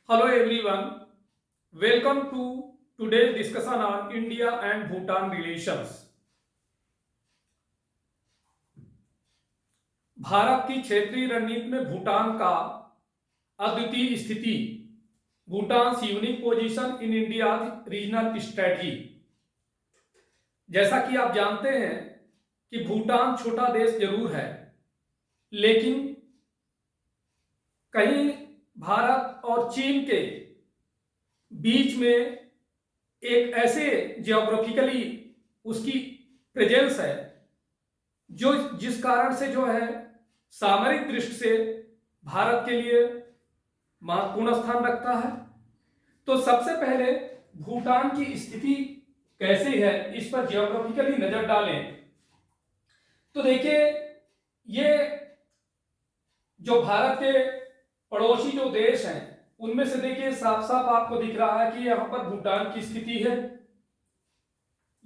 Hello everyone, welcome to today's discussion on India and Bhutan relations. Bharat की क्षेत्रीय रणनीति में भूटान का अद्वितीय स्थिति, Bhutan unique position in India regional strategy. जैसा कि आप जानते हैं कि भूटान छोटा देश जरूर है, लेकिन कहीं भारत और चीन के बीच में एक ऐसे जियोग्राफिकली उसकी प्रेजेंस है जो जिस कारण से जो है सामरिक दृष्टि से भारत के लिए महत्वपूर्ण स्थान रखता है। तो सबसे पहले भूटान की स्थिति कैसी है इस पर जियोग्राफिकली नजर डालें तो देखिए, ये जो भारत के पड़ोसी जो देश हैं उनमें से देखिए साफ साफ आपको दिख रहा है कि यहां पर भूटान की स्थिति है।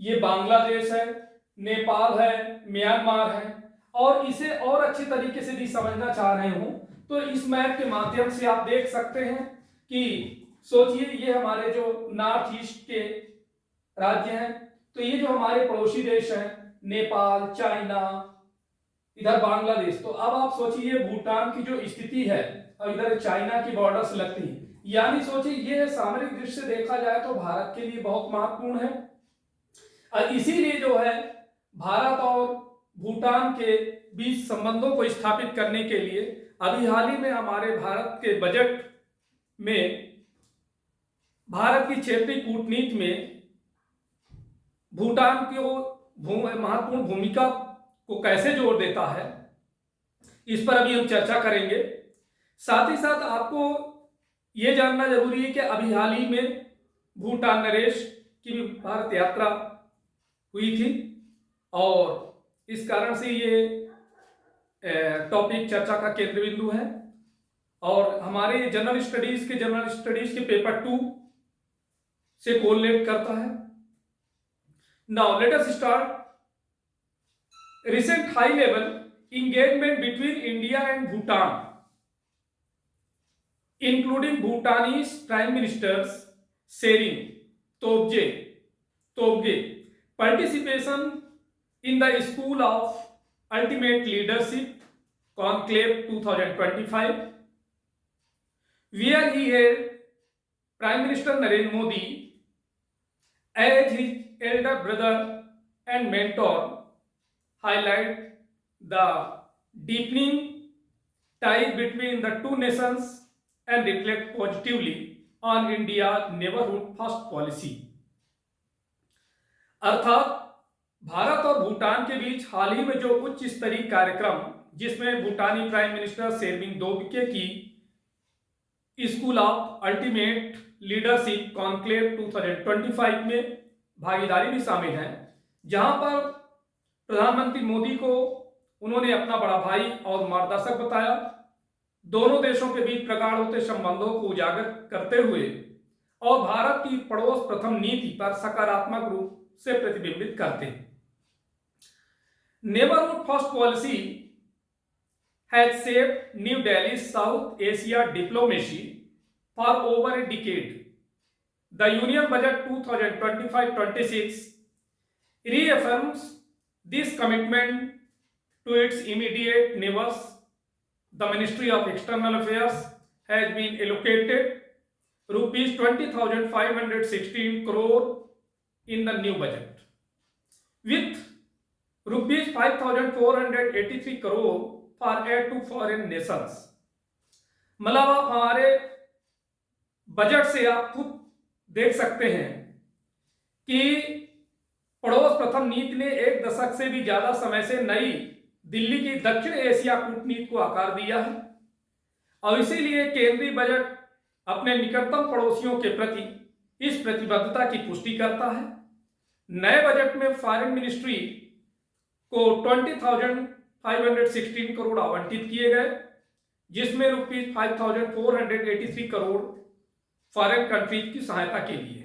ये बांग्लादेश है, नेपाल है, म्यांमार है। और इसे और अच्छे तरीके से भी समझना चाह रहे हूं तो इस मैप के माध्यम से आप देख सकते हैं कि सोचिए ये हमारे जो नॉर्थ ईस्ट के राज्य हैं, तो ये जो हमारे पड़ोसी देश हैं नेपाल, चाइना, इधर बांग्लादेश। तो अब आप सोचिए भूटान की जो स्थिति है और इधर चाइना की बॉर्डर्स लगती है, यानी सोचिए ये सामरिक दृष्टि से देखा जाए तो भारत के लिए बहुत महत्वपूर्ण है। और इसीलिए जो है भारत और भूटान के बीच संबंधों को स्थापित करने के लिए अभी हाल ही में हमारे भारत के बजट में भारत की क्षेत्रीय कूटनीति में भूटान को महत्वपूर्ण भूमिका को कैसे जोड़ देता है, इस पर अभी हम चर्चा करेंगे। साथ ही साथ आपको यह जानना जरूरी है कि अभी हाल ही में भूटान नरेश की भी भारत यात्रा हुई थी और इस कारण से ये टॉपिक चर्चा का केंद्र बिंदु है और हमारे जनरल स्टडीज के पेपर 2 से कोरिलेट करता है। Now let us start. Recent high-level engagement between India and Bhutan, including Bhutanese Prime Ministers Sering Tobge, participation in the School of Ultimate Leadership Conclave 2025, where he had Prime Minister Narendra Modi as his elder brother and mentor, highlight the deepening ties between the two nations and reflect positively on India's neighborhood first policy। अर्थात भारत और भूटान के बीच हाल ही में जो उच्च स्तरीय कार्यक्रम जिसमें भूटानी prime minister Sherwin Tobgay की school of ultimate leadership conclave 2025 में भागीदारी भी शामिल है, जहां पर प्रधानमंत्री मोदी को उन्होंने अपना बड़ा भाई और मार्गदर्शक बताया। दोनों देशों के बीच प्रगाढ़ होते संबंधों को उजागर करते हुए और भारत की पड़ोस प्रथम नीति पर सकारात्मक रूप से प्रतिबिंबित करते हैं। Neighbourhood first policy has shaped new Delhi south Asia diplomacy for over a decade. The union budget 2025-26 reaffirms this commitment to its immediate neighbors. The Ministry of External Affairs has been allocated rupees 20,516 crore in the new budget, with rupees 5,483 crore for aid to foreign nations। मतलब आप हमारे budget से आप खुद देख सकते हैं कि पड़ोस प्रथम नीति ने एक दशक से भी ज्यादा समय से नई दिल्ली की दक्षिण एशिया कूटनीति को आकार दिया है और इसीलिए केंद्रीय बजट अपने निकटतम पड़ोसियों के प्रति इस प्रतिबद्धता की पुष्टि करता है। नए बजट में फॉरेन मिनिस्ट्री को 20,516 करोड़ आवंटित किए गए, जिसमें रुपीज 5,483 करोड़ फॉरेन कंट्रीज की सहायता के लिए।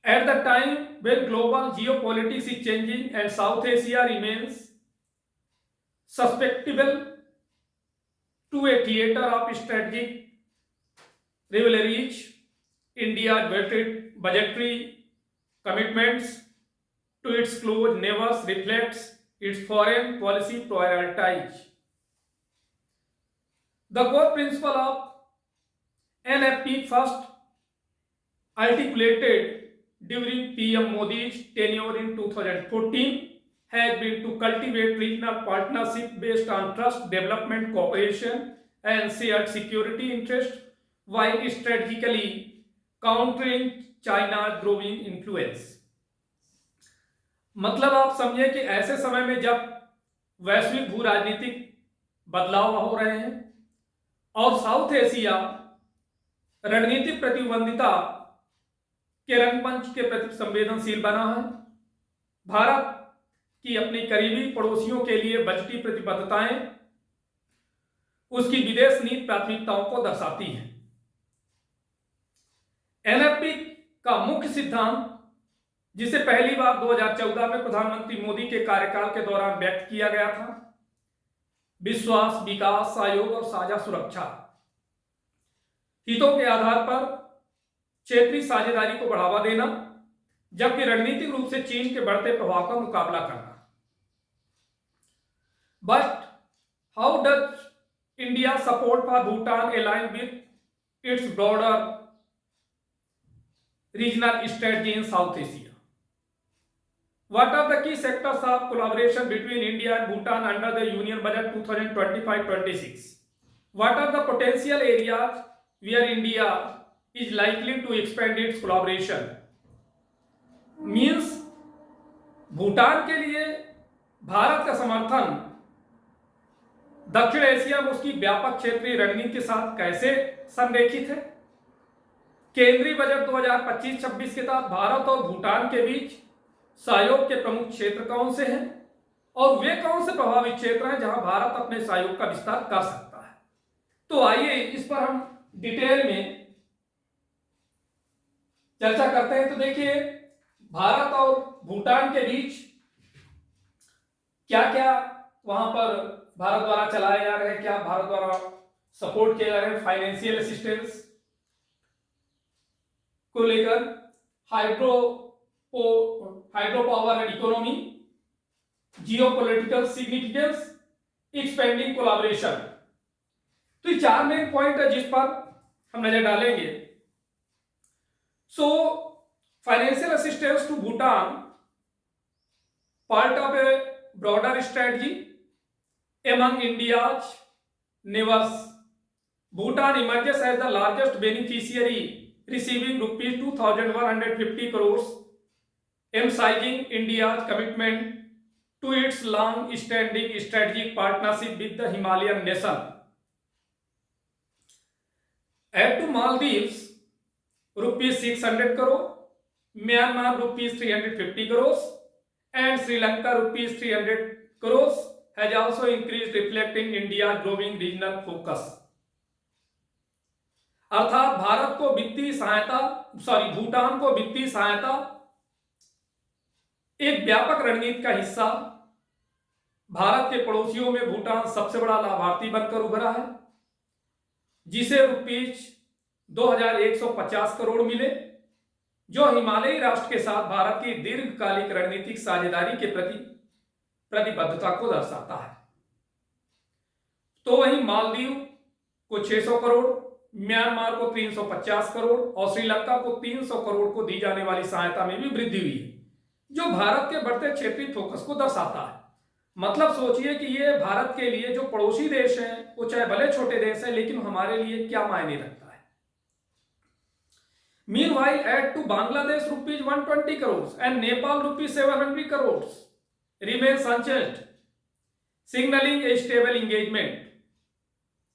At the time when global geopolitics is changing and South Asia remains susceptible to a theater of strategic rivalries. India's budgetary commitments to its close neighbors reflects its foreign policy priorities. The core principle of NFP first articulated during PM Modi's tenure in 2014 has been to cultivate regional partnership based on trust, development, cooperation, and shared security interests while strategically countering China's growing influence. मतलब आप समझे कि ऐसे समय में जब वैश्विक भू राजनीतिक बदलाव हो रहे हैं और साउथ एशिया रणनीतिक प्रतिबंधिता के रंगमंच के प्रति संवेदनशील बना है, भारत की अपनी करीबी पड़ोसियों के लिए बजटी प्रतिबद्धताएं उसकी विदेश नीति प्राथमिकताओं को दर्शाती हैं। एनएफपी का मुख्य सिद्धांत, जिसे पहली बार 2014 में प्रधानमंत्री मोदी के कार्यकाल के दौरान व्यक्त किया गया था, विश्वास, विकास, सहयोग और साझा सुरक्षा हितों के आधार पर क्षेत्रीय साझेदारी को बढ़ावा देना, जबकि रणनीतिक रूप से चीन के बढ़ते प्रभाव का मुकाबला करना। But how does India support for Bhutan align with its broader regional strategy in South Asia? What are the key sectors of collaboration between India and Bhutan under the Union Budget 2025-26? What are the potential areas where India is likely to expand its collaboration? Means Bhutan के लिए भारत का समर्थन दक्षिण Asia में उसकी व्यापक क्षेत्रीय रणनीति के साथ कैसे संरेखित है? केंद्रीय बजट 2025-26 के तहत भारत और भूटान के बीच सहयोग के प्रमुख क्षेत्र कौन से हैं और वे कौन से प्रभावित क्षेत्र हैं जहां भारत अपने सहयोग का विस्तार कर सकता है? तो आइए इस पर हम डिटेल में चर्चा करते हैं। तो देखिए, भारत और भूटान के बीच क्या क्या वहां पर भारत द्वारा चलाए जा रहे हैं, क्या भारत द्वारा सपोर्ट किया जा रहा है फाइनेंशियल असिस्टेंस को लेकर, hydro power and economy, geopolitical significance, expanding collaboration. तो ये चार मेन पॉइंट है जिस पर हम नजर डालेंगे। So financial assistance to Bhutan, part of a broader strategy among India's neighbors. Bhutan emerges as the largest beneficiary, receiving rupees 2,150 crores, emphasizing India's commitment to its long-standing strategic partnership with the Himalayan nation. Add to Maldives, rupees 600 crore, Myanmar rupees 350 crores, and Sri Lanka rupees 300 crores has also increased, reflecting India's growing regional focus. अर्थात भारत को वित्तीय सहायता भूटान को वित्तीय सहायता एक व्यापक रणनीति का हिस्सा। भारत के पड़ोसियों में भूटान सबसे बड़ा लाभार्थी बनकर उभरा है, जिसे रुपीज 2150 करोड़ मिले, जो हिमालयी राष्ट्र के साथ भारत की दीर्घकालिक रणनीतिक साझेदारी के प्रति प्रतिबद्धता को दर्शाता है। तो वहीं मालदीव को 600 करोड़, म्यांमार को 350 करोड़ और श्रीलंका को 300 करोड़ को दी जाने वाली सहायता में भी वृद्धि हुई है, जो भारत के बढ़ते क्षेत्रीय फोकस को दर्शाता है। मतलब सोचिए कि ये भारत के लिए जो पड़ोसी देश हैं, वो चाहे भले छोटे देश हैं, लेकिन हमारे लिए क्या मायने रखता है। Meanwhile aid to Bangladesh rupees 120 crore and Nepal rupees 700 crore remains unchanged, signaling a stable engagement.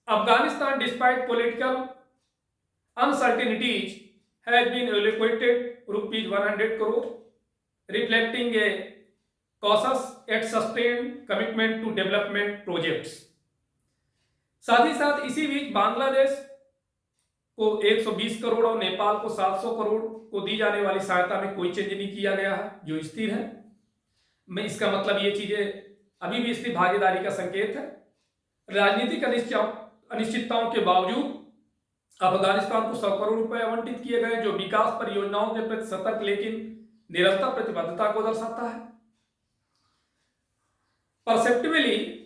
Afghanistan, despite political uncertainties, has been allocated rupees 100 crore, reflecting a cautious yet sustained commitment to development projects. साथ ही साथ इसी बीच बांग्लादेश को 120 करोड़ और नेपाल को 700 करोड़ को दी जाने वाली सहायता में कोई चेंज नहीं किया गया है, जो स्थिर है। मैं इसका मतलब ये चीजें अभी भी स्थिर भागीदारी का संकेत है। राजनीतिक अनिश्चितताओं के बावजूद अफगानिस्तान को 100 करोड़ रुपए आवंटित किए गए, जो विकास परियोजनाओं के प्रति सतर्क लेकिन निरंतर प्रतिबद्धता को दर्शाता है। परसेप्टिवली,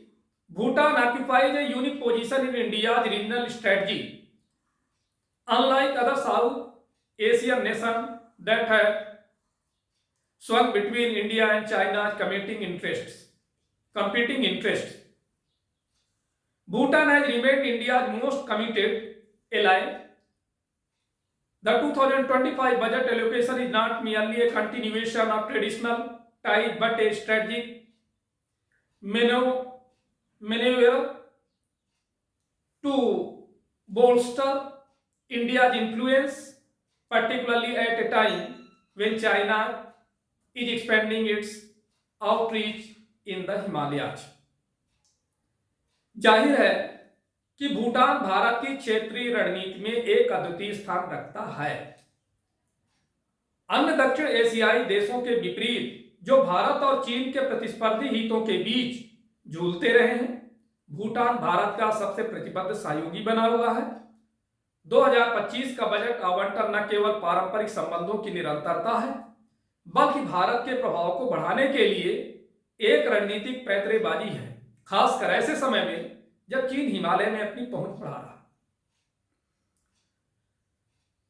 Bhutan occupies a unique position in India's regional strategy. Unlike other South Asian nations that have swung between India and China's competing interests, Bhutan has remained India's most committed ally. The 2025 budget allocation is not merely a continuation of traditional ties but a strategic maneuver to bolster India's influence, particularly at a time when China is expanding its outreach in the Himalayas. जाहिर है कि भूटान भारत की क्षेत्रीय रणनीति में एक अद्वितीय स्थान रखता है। अन्य दक्षिण एशियाई देशों के विपरीत, जो भारत और चीन के प्रतिस्पर्धी हितों के बीच झूलते रहे हैं, भूटान भारत का सबसे प्रतिबद्ध सहयोगी बना हुआ है। 2025 का बजट आवंटन न केवल पारंपरिक संबंधों की निरंतरता है, बल्कि भारत के प्रभाव को बढ़ाने के लिए एक रणनीतिक पैंतरेबाजी है, खासकर ऐसे समय में जब चीन हिमालय में अपनी पहुंच बढ़ा रहा है।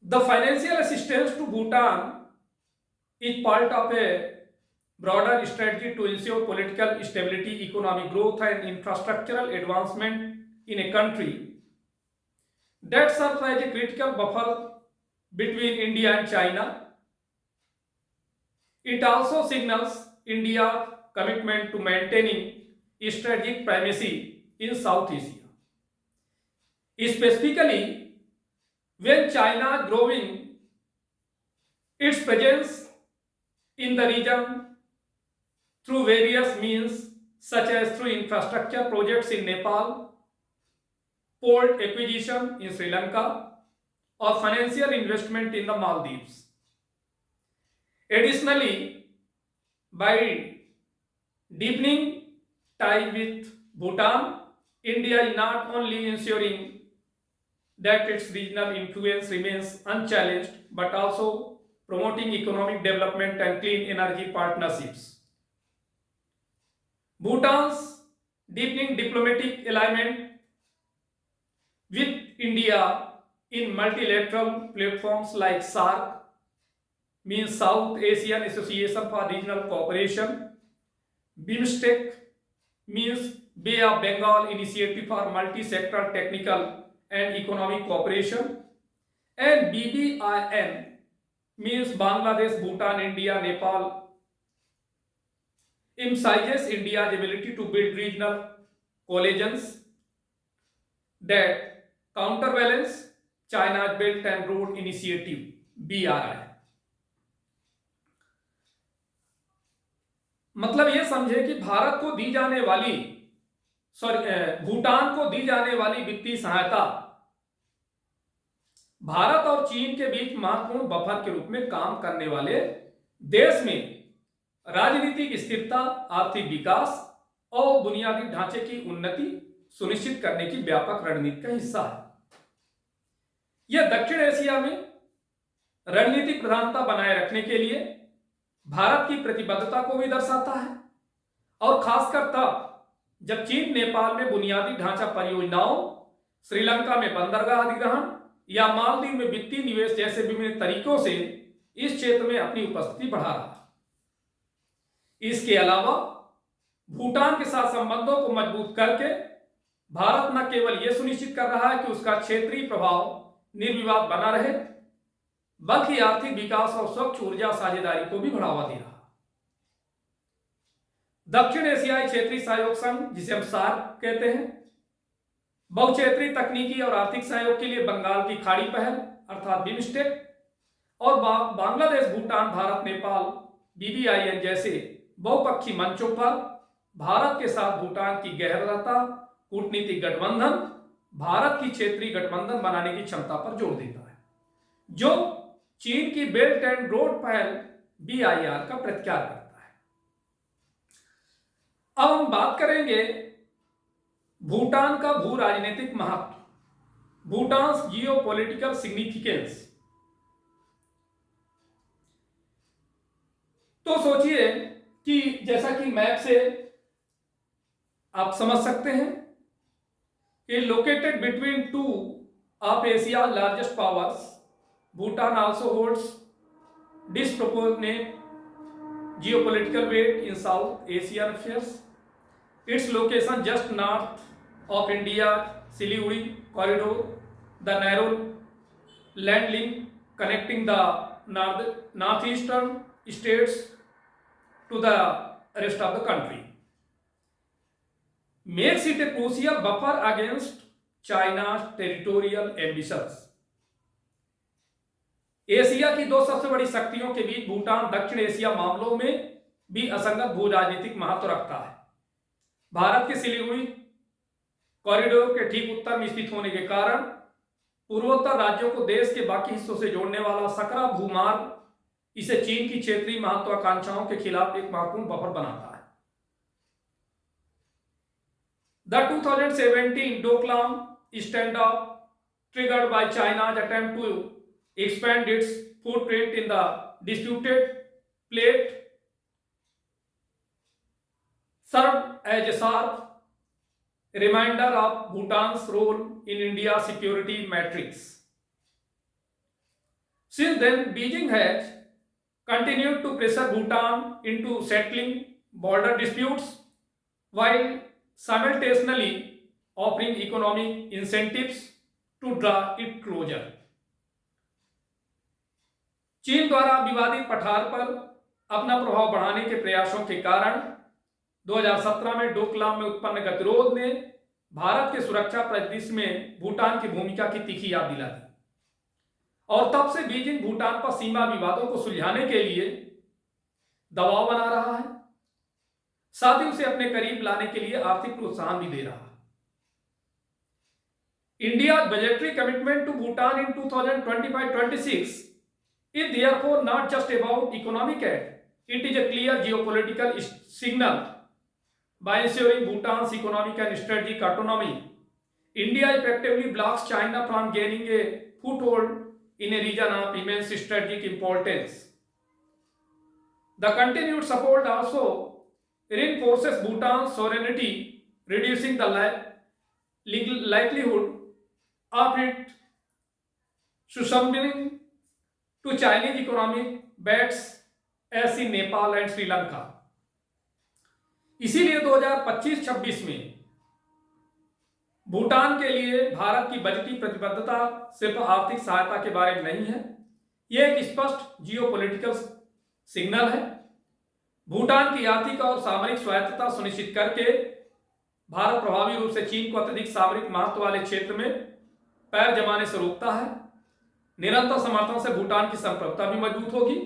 The financial assistance to Bhutan is part of a broader strategy to ensure political stability, economic growth, and infrastructural advancement in a country that serves as a critical buffer between India and China. It also signals India's commitment to maintaining strategic primacy in South Asia, specifically when China is growing its presence in the region through various means, such as through infrastructure projects in Nepal, port acquisition in Sri Lanka, or financial investment in the Maldives. Additionally, by deepening ties with Bhutan, India is not only ensuring that its regional influence remains unchallenged, but also promoting economic development and clean energy partnerships. Bhutan's deepening diplomatic alignment with India in multilateral platforms like SAARC, means South Asian Association for Regional Cooperation, BIMSTEC, means Bay of Bengal Initiative for Multi-Sectoral Technical and Economic Cooperation, and BBIN, means Bangladesh, Bhutan, India, Nepal, emphasizes India's ability to build regional coalitions that counterbalance China's Belt and Road Initiative (BRI). मतलब ये समझे कि भारत को दी जाने वाली भूटान को दी जाने वाली वित्तीय सहायता भारत और चीन के बीच महत्वपूर्ण बफर के रूप में काम करने वाले देश में राजनीतिक स्थिरता, आर्थिक विकास और बुनियादी ढांचे की उन्नति सुनिश्चित करने की व्यापक रणनीति का हिस्सा है। यह दक्षिण एशिया में रणनीतिक प्रधानता बनाए रखने के लिए भारत की प्रतिबद्धता को भी दर्शाता है, और खासकर तब जब चीन नेपाल में बुनियादी ढांचा परियोजनाओं, श्रीलंका में बंदरगाह अधिग्रहण या मालदीव में वित्तीय निवेश जैसे विभिन्न तरीकों से इस क्षेत्र में अपनी उपस्थिति बढ़ा रहा है। इसके अलावा भूटान के साथ संबंधों को मजबूत करके भारत न केवल यह सुनिश्चित कर रहा है कि उसका क्षेत्रीय प्रभाव निर्विवाद बना रहे, बल्कि आर्थिक विकास और स्वच्छ ऊर्जा साझेदारी को भी बढ़ावा दे रहा है। दक्षिण एशियाई क्षेत्रीय सहयोग संघ, जिसे हम सार्क कहते हैं, बहुक्षेत्रीय तकनीकी और आर्थिक सहयोग के लिए बंगाल की खाड़ी पहल अर्थात बिम्स्टेक और बांग्लादेश, भूटान, भारत, नेपाल, BBIN जैसे बहुपक्षीय मंचों पर भारत के साथ भूटान की गहराता कूटनीतिक गठबंधन भारत की क्षेत्रीय गठबंधन बनाने की क्षमता पर जोर देता है, जो चीन की बेल्ट एंड रोड पहल BIR का प्रत्याख्यान करता है। अब हम बात करेंगे भूटान का भू राजनीतिक महत्व। Bhutan's geopolitical significance. तो सोचिए कि जैसा कि मैप से आप समझ सकते हैं कि located between two of Asia largest powers, Bhutan also holds disproportionate geopolitical weight in South Asian affairs. Its location just north of India's Siliguri corridor, the narrow land link connecting the northeastern states to the rest of the country, makes it a crucial buffer against China's territorial ambitions. Asia की दो सबसे बड़ी शक्तियों के बीच भूटान दक्षिण Asia मामलों में भी असंगत भू राजनीतिक महत्व रखता है। भारत के सिलीगुड़ी कॉरिडोर के ठीक उत्तर में स्थित होने के कारण पूर्वोत्तर राज्यों को देश के बाकी हिस्सों से जोड़ने वाला सकरा भूमार्ग इसे चीन की क्षेत्रीय महत्वाकांक्षाओं के खिलाफ एक महत्वपूर्ण बफर बनाता है। The 2017 Doklam standoff triggered by China's attempt to expand its footprint in the disputed plate served as a sharp reminder of Bhutan's role in India's security matrix. Since then, Beijing has continued to pressure Bhutan into settling border disputes while simultaneously offering economic incentives to draw it closer. चीन द्वारा विवादित पठार पर अपना प्रभाव बढ़ाने के प्रयासों के कारण 2017 में डोकलाम में उत्पन्न गतिरोध ने भारत के सुरक्षा परिदृश्य में भूटान की भूमिका की तीखी याद दिला दी और तब से बीजिंग भूटान पर सीमा विवादों को सुलझाने के लिए दबाव बना रहा है, साथ ही उसे अपने करीब लाने के लिए आर्थिक प्रोत्साहन भी दे रहा है। India's budgetary commitment to Bhutan in 2025-26 is therefore not just about economic aid, it is a clear geopolitical signal. By ensuring Bhutan's economic and strategic autonomy, India effectively blocks China from gaining a foothold in a region of immense strategic importance. The continued support also reinforces Bhutan's sovereignty, reducing the likelihood of it succumbing to Chinese economic bets as in Nepal and Sri Lanka. इसीलिए 2025-26 में भूटान के लिए भारत की बजटीय प्रतिबद्धता सिर्फ आर्थिक सहायता के बारे में नहीं है, यह एक स्पष्ट जियोपॉलिटिकल सिग्नल है। भूटान की आर्थिक और सामरिक स्वायत्तता सुनिश्चित करके भारत प्रभावी रूप से चीन को अत्यधिक सामरिक महत्व वाले क्षेत्र में पैर जमाने से रोकता है। निरंतर समर्थन से भूटान की संप्रभुता भी मजबूत होगी,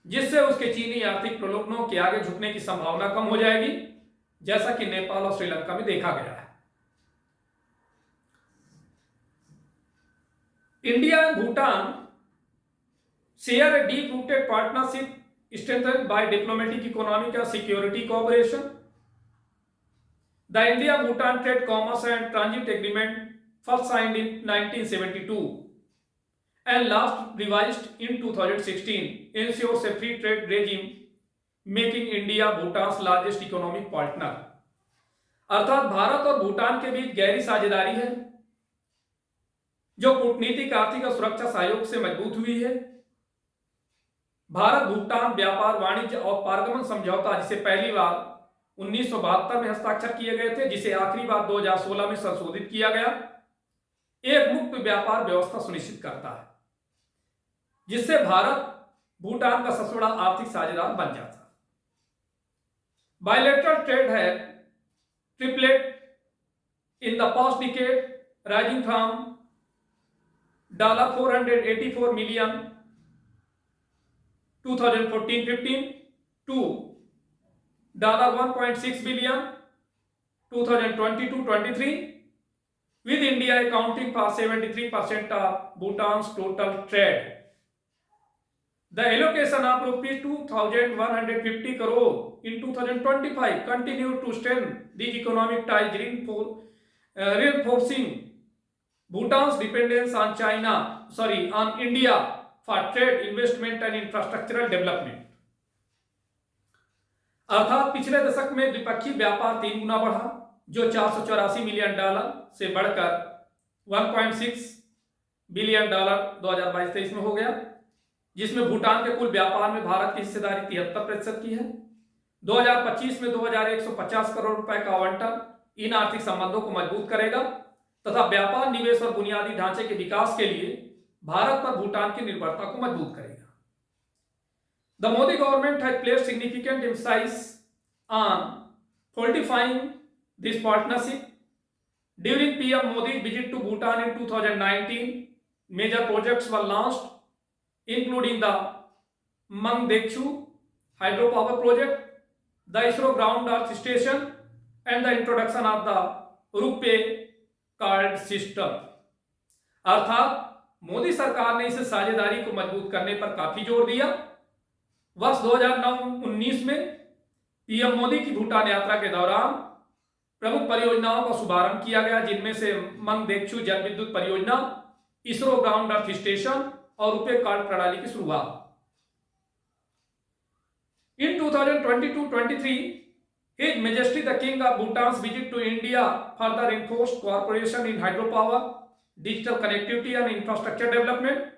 जिससे उसके चीनी आर्थिक प्रलोभनों के आगे झुकने की संभावना कम हो जाएगी, जैसा कि नेपाल और श्रीलंका में देखा गया है। India and Bhutan share a deep-rooted partnership strengthened by diplomatic, economic and security cooperation. The India-Bhutan Trade, Commerce and Transit Agreement, first signed in 1972 and last revised in 2016, ensures a free trade regime, making India Bhutan's largest economic partner. अर्थात भारत और भूटान के बीच गहरी साझेदारी है, जो कूटनीतिक, आर्थिक और सुरक्षा सहयोग से मजबूत हुई है। भारत भूटान व्यापार, वाणिज्य और पारगमन समझौता, जिसे पहली बार 1972 में हस्ताक्षर किए गए थे, जिसे आखिरी बार 2016 में संशोधित किया गया, एक मुक्त व्यापार व्यवस्था सुनिश्चित करता है, जिससे भारत भूटान का सबसे बड़ा आर्थिक साझेदार बन जाता है। बायलैटरल ट्रेड है triplet in the past decade, rising from $484 million 2014-15 to $1.6 billion 2022-23, with India accounting for 73% of Bhutan's total trade. The allocation of rupees 2,150 crore in 2025 continued to strengthen these economic ties, reinforcing Bhutan's dependence on on India for trade, investment and infrastructural development। अर्थात पिछले दशक में द्विपक्षीय व्यापार 3 गुना बढ़ा, जो $484 million से बढ़कर $1.6 बिलियन 2022-23 में हो गया, जिसमें भूटान के कुल व्यापार में भारत की हिस्सेदारी 73% की है। 2025 में 2150 करोड़ रुपए का आवंटन इन आर्थिक संबंधों को मजबूत करेगा तथा व्यापार, निवेश और बुनियादी ढांचे के विकास के लिए भारत पर भूटान की निर्भरता को मजबूत करेगा। The Modi government has placed significant emphasis on fortifying this partnership. During PM Modi's visit to Bhutan in 2019, major projects were launched, including the Mangdechu hydropower project, the ISRO ground earth station, and the introduction of the RuPay card system। अर्थात मोदी सरकार ने इस साझेदारी को मजबूत करने पर काफी जोर दिया। वर्ष 2009-19 में पीएम मोदी की भूटान यात्रा के दौरान प्रमुख परियोजनाओं का शुभारंभ किया गया, जिनमें से मंगदेक्षु जल विद्युत परियोजना, इसरो ग्राउंड अर्थ स्टेशन और रुपे कार्ड प्रणाली की शुरुआत। In 2022-23, His Majesty the King of Bhutan's visit to India further reinforced cooperation in hydropower, digital connectivity and infrastructure development।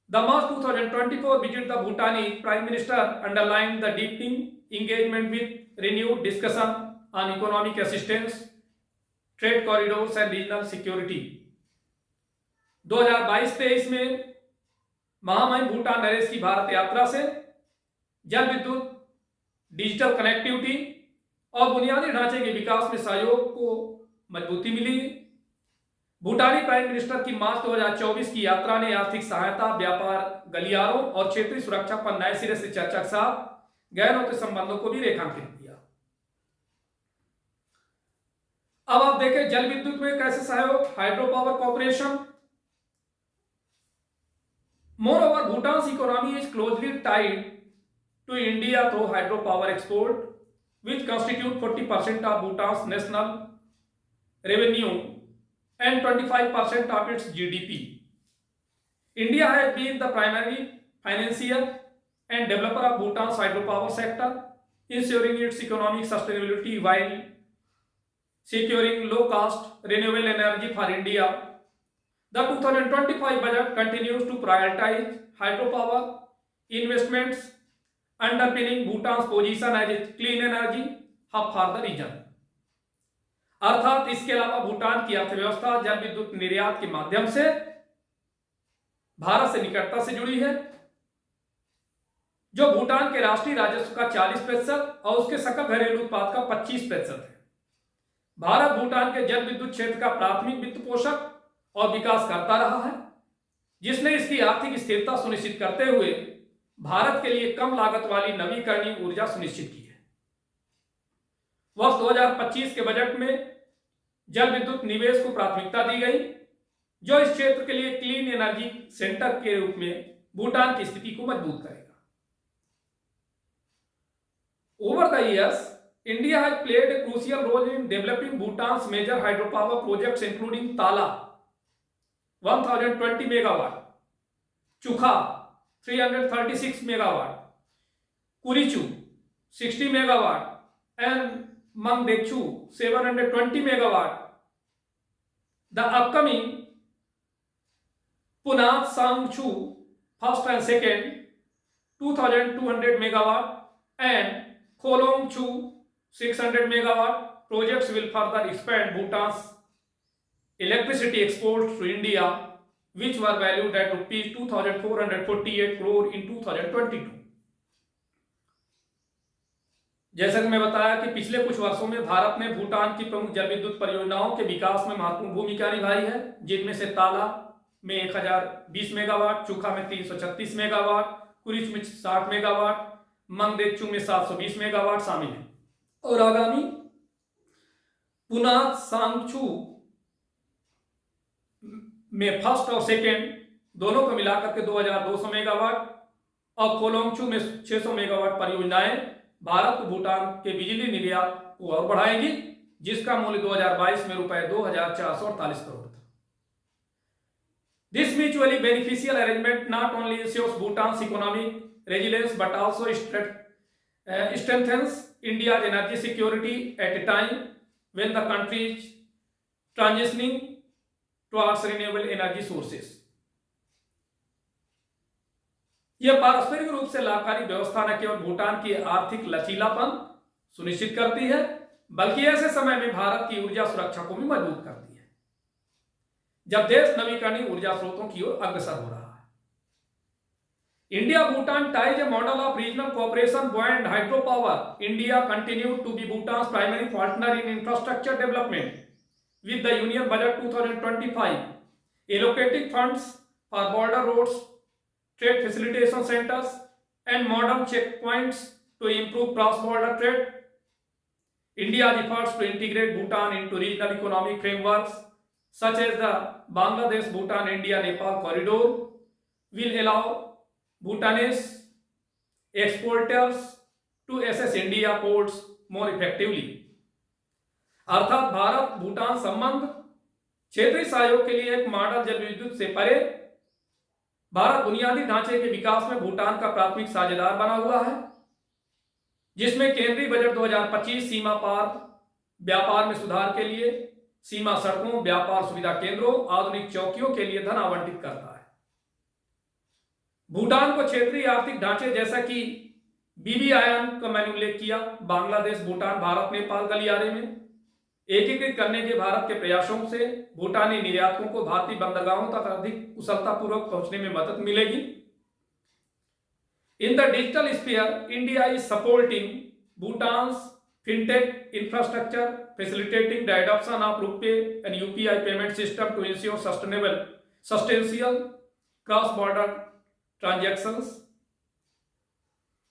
The March 2024 visit the Bhutanese Prime Minister underlined the deepening engagement with renewed discussion on economic assistance, trade corridors and regional security। 2022-23 में महामहिम भूटान नरेश की भारत यात्रा से जल विद्युत, digital connectivity और बुनियादी ढांचे के विकास में सहयोग को मजबूती मिली। भूटानी प्राइम मिनिस्टर की मार्च 2024 की यात्रा ने आर्थिक सहायता, व्यापार गलियारों और क्षेत्रीय सुरक्षा पर नए सिरे से चर्चा के साथ गहरे होते संबंधों को भी रेखांकित किया। अब आप देखें जल विद्युत में कैसे सहयोग, hydro power corporation. Moreover, Bhutan's economy is closely tied to India through hydropower export, which constitute 40% of Bhutan's national revenue and 25% of its GDP। India has been the primary financier and developer of Bhutan's hydropower sector, ensuring its economic sustainability while securing low-cost renewable energy for India। The 2025 budget continues to prioritize hydropower investments, underpinning Bhutan's position as a clean energy hub for the region। अर्थात इसके अलावा भूटान की अर्थव्यवस्था जल विद्युत निर्यात के माध्यम से भारत से निकटता से जुड़ी है, जो भूटान के राष्ट्रीय राजस्व का 40% और उसके सकल घरेलू उत्पाद का 25% है। भारत भूटान के जल विद्युत क्षेत्र का प्राथमिक वित्त पोषक और विकास करता रहा है, जिसने इसकी आर्थिक स्थिरता सुनिश्चित करते हुए भारत के लिए कम लागत वाली नवीकरणीय ऊर्जा सुनिश्चित की है। वर्ष 2025 के बजट में जल विद्युत निवेश को प्राथमिकता दी गई, जो इस क्षेत्र के लिए क्लीन एनर्जी सेंटर के रूप में भूटान की स्थिति को मजबूत करेगा। Over the years, India has played a crucial role in developing Bhutan's major hydropower projects, including Tala 1020 megawatt, Chukha 336 megawatt, Kurichu 60 megawatt, and Mangdechu 720 megawatt। The upcoming Punath Sangchu first and second 2200 megawatt and Kholong Chu 600 megawatt projects will further expand Bhutan's electricity exports to India, which were valued at rupees 2,448 crore in 2022। जैसा कि मैं बताया कि पिछले कुछ वर्षों में भारत ने भूटान की प्रमुख जल विद्युत परियोजनाओं के विकास में महत्वपूर्ण भूमिका निभाई है, जिनमें से ताला में 1020 मेगावाट, चुखा में 336 मेगावाट, कुरिच में 60 मेगावाट, मंगदेचु में 720 मेगावाट शामिल है। और आगामी पुनाथ सांगचू में फर्स्ट और सेकेंड दोनों को मिलाकर के 2200 मेगावाट और कोलोंगचू में 600 मेगावाट परियोजनाएं भारत को भूटान के बिजली निर्यात को और बढ़ाएंगी, जिसका मूल्य 2022 में रुपए 2,448 करोड़ था। This mutually beneficial arrangement not only ensures Bhutan's economic resilience but also strengthens India's energy security at a time when the country is transitioning towards renewable energy sources. यह पारस्परिक रूप से लाभकारी व्यवस्था न केवल भूटान की आर्थिक लचीलापन सुनिश्चित करती है बल्कि ऐसे समय में भारत की ऊर्जा सुरक्षा को भी मजबूत करती है, जब देश नवीकरणीय ऊर्जा स्रोतों की ओर अग्रसर हो रहा है। India Bhutan ties a model of regional cooperation beyond hydro power. India continue to be Bhutan primary partner in infrastructure development with the Union Budget 2025 allocating funds for border roads, trade facilitation centers and modern checkpoints to improve cross-border trade. India's efforts to integrate Bhutan into regional economic frameworks such as the Bangladesh Bhutan India Nepal corridor will allow Bhutanese exporters to access India ports more effectively. अर्थात भारत भूटान संबंध क्षेत्रीय सहयोग के लिए एक model जल विद्युत से परे भारत बुनियादी ढांचे के विकास में भूटान का प्राथमिक साझेदार बना हुआ है, जिसमें केंद्रीय बजट 2025 सीमा पार व्यापार में सुधार के लिए सीमा सड़कों, व्यापार सुविधा केंद्रों, आधुनिक चौकियों के लिए धन आवंटित करता है। भूटान को क्षेत्रीय आर्थिक ढांचे जैसा कि BBIN का मैंने उल्लेख किया, बांग्लादेश, भूटान, भारत, नेपाल गलियारे में एकीकृत करने के भारत के प्रयासों से भूटानी निर्यातकों को भारतीय बंदरगाहों तक अधिक कुशलतापूर्वक पहुंचने में मदद मिलेगी। In the digital sphere, India is supporting Bhutan's fintech infrastructure, facilitating the adoption of RuPay and UPI payment system to ensure substantial cross border transactions.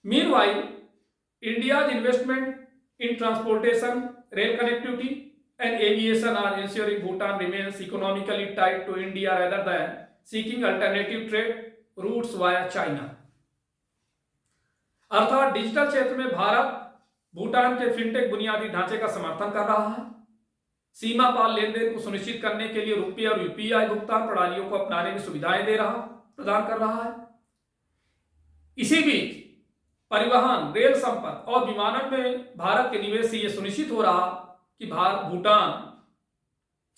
Meanwhile, India's investment in transportation, rail connectivity and aviation are ensuring Bhutan remains economically tied to India rather than seeking alternative trade routes via China. अर्थात digital क्षेत्र में Bharat Bhutan K fintech बुनियादी ढांचे का समर्थन कर रहा है, सीमा पार लेनदेन को सुनिश्चित करने के लिए रुपये और UPI भुगतान प्रणालियों को अपनाने की सुविधाएं प्रदान कर रहा है। इसी बीच परिवहन, रेल संपर्क और विमानन में भारत के निवेश से यह सुनिश्चित हो रहा कि भूटान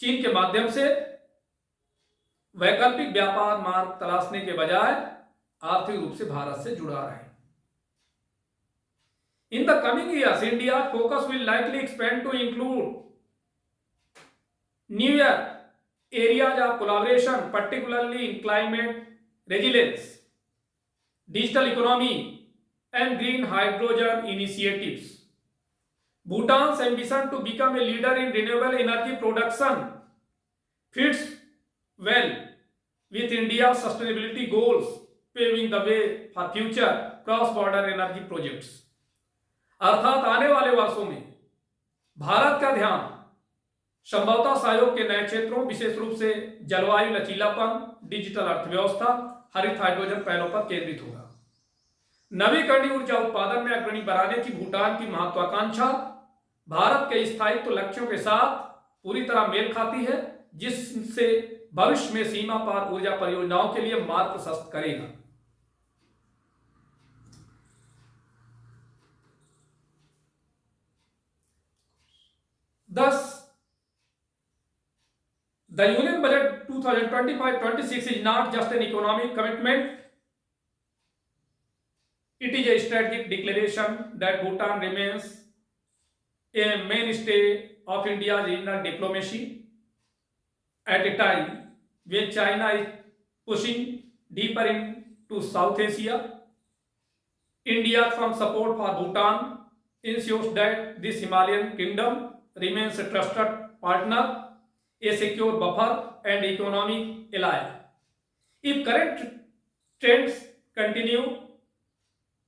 चीन के माध्यम से वैकल्पिक व्यापार मार्ग तलाशने के बजाय आर्थिक रूप से भारत से जुड़ा रहे। In the coming years, India focus will likely expand to include newer areas of collaboration, particularly in climate resilience, digital economy and green hydrogen initiatives. Bhutan's ambition to become a leader in renewable energy production fits well with India's sustainability goals, paving the way for future cross-border energy projects. अर्थात आने वाले वर्षों में भारत का ध्यान संभवतः सहयोग के नए क्षेत्रों, विशेष रूप से जलवायु लचीलापन, डिजिटल अर्थव्यवस्था, हरित हाइड्रोजन पहलों पर केंद्रित होगा। नवीकरणीय ऊर्जा उत्पादन में अग्रणी बनाने की भूटान की महत्वाकांक्षा भारत के स्थायित्व लक्ष्यों के साथ पूरी तरह मेल खाती है, जिससे भविष्य में सीमा पार ऊर्जा परियोजनाओं के लिए मार्ग प्रशस्त करेगा। Thus, the Union Budget 2025-26 is not just an economic commitment. It is a strategic declaration that Bhutan remains a mainstay of India's regional diplomacy at a time when China is pushing deeper into South Asia. India's firm support for Bhutan ensures that this Himalayan kingdom remains a trusted partner, a secure buffer, and economic ally. If current trends continue,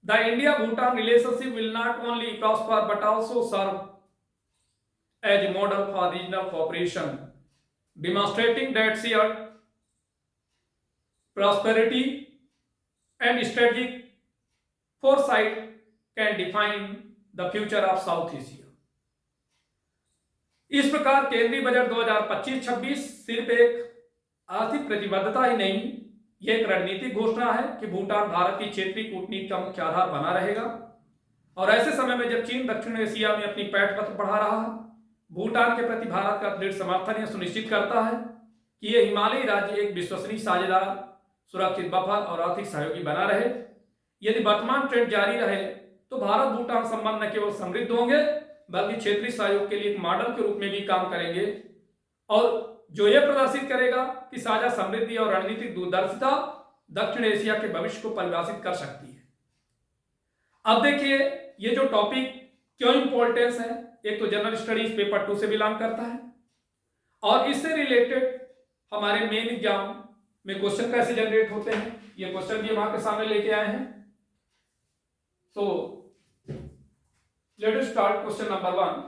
the India-Bhutan relationship will not only prosper but also serve as a model for regional cooperation, demonstrating that shared prosperity and strategic foresight can define the future of South Asia. इस प्रकार केंद्रीय budget 2025-26 सिर्फ एक आर्थिक प्रतिबद्धता ही नहीं, यह एक रणनीतिक घोषणा है कि भूटान भारत की क्षेत्रीय कूटनीति का मुख्य आधार बना रहेगा। और ऐसे समय में जब चीन दक्षिण एशिया में अपनी पैठ पत्र बढ़ा रहा है, भूटान के प्रति भारत का दृढ़ समर्थन यह सुनिश्चित करता है कि यह हिमालयी राज्य एक विश्वसनीय साझेदार, सुरक्षित बफर और आर्थिक सहयोगी बना रहे। यदि वर्तमान ट्रेंड जारी रहे तो भारत भूटान संबंध न केवल समृद्ध होंगे बल्कि क्षेत्रीय सहयोग के लिए एक मॉडल के रूप में भी काम करेंगे, और जो यह प्रदर्शित करेगा कि साझा समृद्धि और रणनीतिक दूरदर्शिता दक्षिण एशिया के भविष्य को परिभाषित कर सकती है। अब देखिए ये जो टॉपिक क्यों इंपॉर्टेंस है, एक तो जनरल स्टडीज पेपर 2 से बिलोंग करता है और इससे रिलेटेड हमारे मेन एग्जाम में क्वेश्चन कैसे जनरेट होते हैं, ये क्वेश्चन भी हम आपके सामने लेके आए हैं। So let us start question number 1।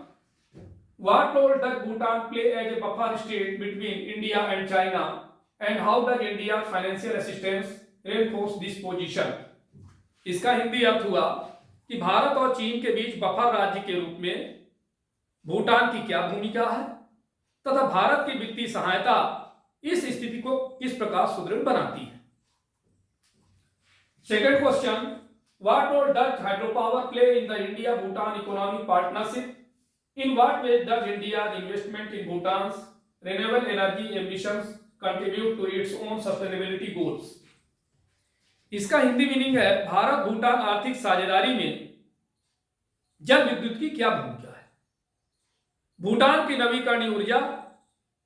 What role does Bhutan play as a buffer state between India and China, and how does India's financial assistance reinforce this position? इसका हिंदी अर्थ हुआ कि भारत और चीन के बीच बफर राज्य के रूप में भूटान की क्या भूमिका है तथा भारत की वित्तीय सहायता इस स्थिति को किस प्रकार सुदृढ़ बनाती है। Second question, what role does hydropower play in the India Bhutan economic partnership? In what way does India's investment in Bhutan's renewable energy ambitions contribute to its own sustainability goals? इसका हिंदी मीनिंग है भारत भूटान आर्थिक साझेदारी में जल विद्युत की क्या भूमिका है, भूटान की नवीकरणीय ऊर्जा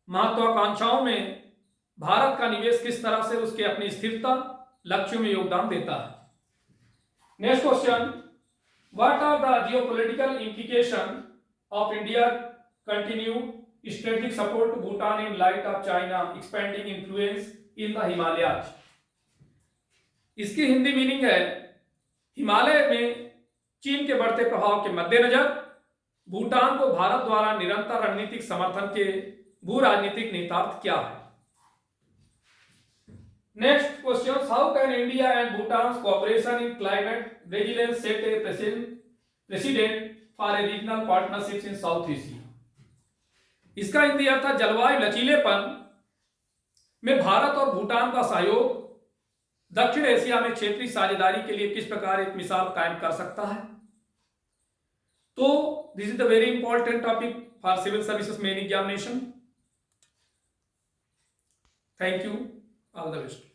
महत्वाकांक्षाओं में भारत का निवेश किस तरह से उसके अपनी स्थिरता लक्ष्यों में योगदान देता है। Next question, what are the geopolitical implications of India continued strategic support to Bhutan in light of China expanding influence in the Himalayas? इसकी हिंदी मीनिंग है हिमालय में चीन के बढ़ते प्रभाव के मद्देनजर भूटान को भारत द्वारा निरंतर रणनीतिक समर्थन के भू राजनीतिक निहितार्थ क्या है। Next question, how can India and Bhutan cooperation in climate resilience set A president for a regional partnerships in south Asia? इसका हिंदी अर्थ है जलवायु लचीलेपन में भारत और भूटान का सहयोग दक्षिण एशिया में क्षेत्रीय साझेदारी के लिए किस प्रकार एक मिसाल कायम कर सकता है। तो this is the very important topic for civil services main examination. Thank you, all the best.